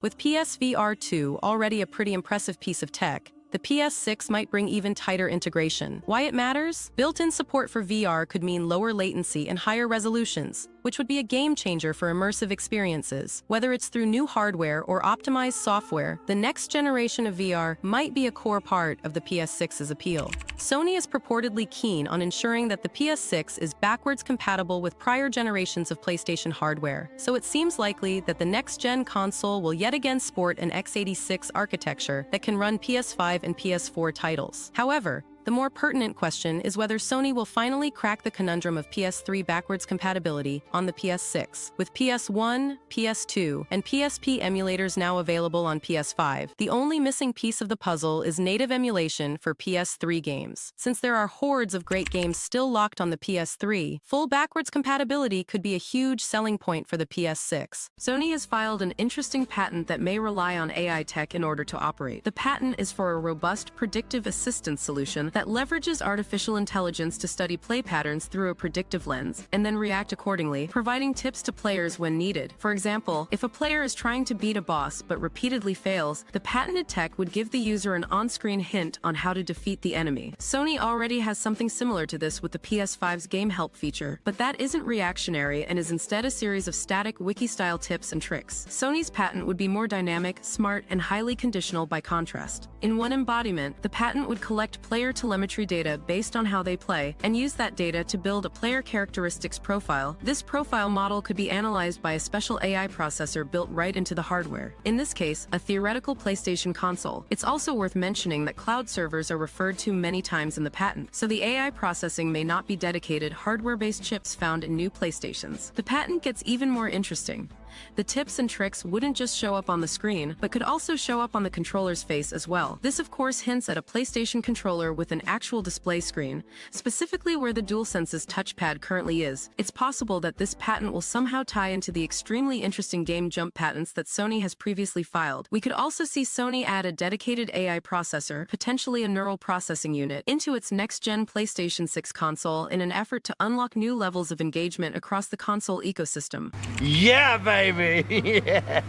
With PSVR 2 already a pretty impressive piece of tech, the PS6 might bring even tighter integration. Why it matters? Built-in support for VR could mean lower latency and higher resolutions, which would be a game changer for immersive experiences. Whether it's through new hardware or optimized software, the next generation of VR might be a core part of the PS6's appeal. Sony is purportedly keen on ensuring that the PS6 is backwards compatible with prior generations of PlayStation hardware, so it seems likely that the next-gen console will yet again sport an x86 architecture that can run PS5 and PS4 titles. However, the more pertinent question is whether Sony will finally crack the conundrum of PS3 backwards compatibility on the PS6. With PS1, PS2, and PSP emulators now available on PS5, the only missing piece of the puzzle is native emulation for PS3 games. Since there are hordes of great games still locked on the PS3, full backwards compatibility could be a huge selling point for the PS6. Sony has filed an interesting patent that may rely on AI tech in order to operate. The patent is for a robust predictive assistance solution that leverages artificial intelligence to study play patterns through a predictive lens and then react accordingly, providing tips to players when needed. For example, if a player is trying to beat a boss but repeatedly fails, the patented tech would give the user an on-screen hint on how to defeat the enemy. Sony already has something similar to this with the PS5's Game Help feature, but that isn't reactionary and is instead a series of static wiki-style tips and tricks. Sony's patent would be more dynamic, smart, and highly conditional by contrast. In one embodiment, the patent would collect player telemetry data based on how they play and use that data to build a player characteristics profile. This profile model could be analyzed by a special AI processor built right into the hardware. In this case, a theoretical PlayStation console. It's also worth mentioning that cloud servers are referred to many times in the patent, so the AI processing may not be dedicated hardware-based chips found in new PlayStations. The patent gets even more interesting. The tips and tricks wouldn't just show up on the screen, but could also show up on the controller's face as well. This of course hints at a PlayStation controller with an actual display screen, specifically where the DualSense's touchpad currently is. It's possible that this patent will somehow tie into the extremely interesting game jump patents that Sony has previously filed. We could also see Sony add a dedicated AI processor, potentially a neural processing unit, into its next-gen PlayStation 6 console in an effort to unlock new levels of engagement across the console ecosystem. Yeah, baby! Yeah.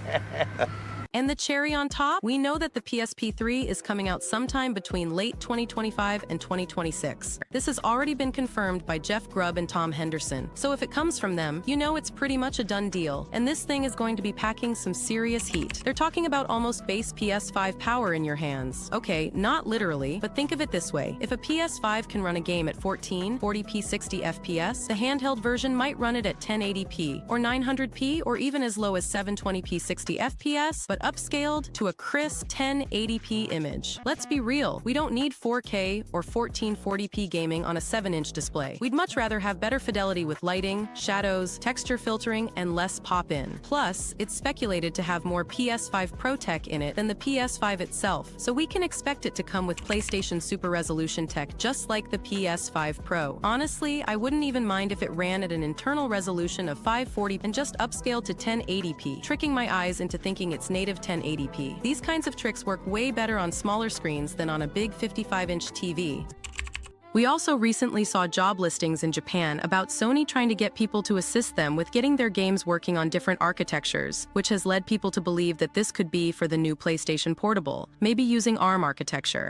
And the cherry on top? We know that the PSP3 is coming out sometime between late 2025 and 2026. This has already been confirmed by Jeff Grubb and Tom Henderson. So if it comes from them, you know it's pretty much a done deal. And this thing is going to be packing some serious heat. They're talking about almost base PS5 power in your hands. Okay, not literally, but think of it this way. If a PS5 can run a game at 1440p 60 FPS, the handheld version might run it at 1080p, or 900p, or even as low as 720p 60 FPS, but upscaled to a crisp 1080p image. Let's be real, we don't need 4K or 1440p gaming on a 7-inch display. We'd much rather have better fidelity with lighting, shadows, texture filtering, and less pop-in. Plus, it's speculated to have more PS5 Pro tech in it than the PS5 itself, so we can expect it to come with PlayStation Super Resolution tech just like the PS5 Pro. Honestly, I wouldn't even mind if it ran at an internal resolution of 540 and just upscaled to 1080p, tricking my eyes into thinking it's native 1080p. These kinds of tricks work way better on smaller screens than on a big 55-inch TV. We also recently saw job listings in Japan about Sony trying to get people to assist them with getting their games working on different architectures, which has led people to believe that this could be for the new PlayStation Portable, maybe using ARM architecture.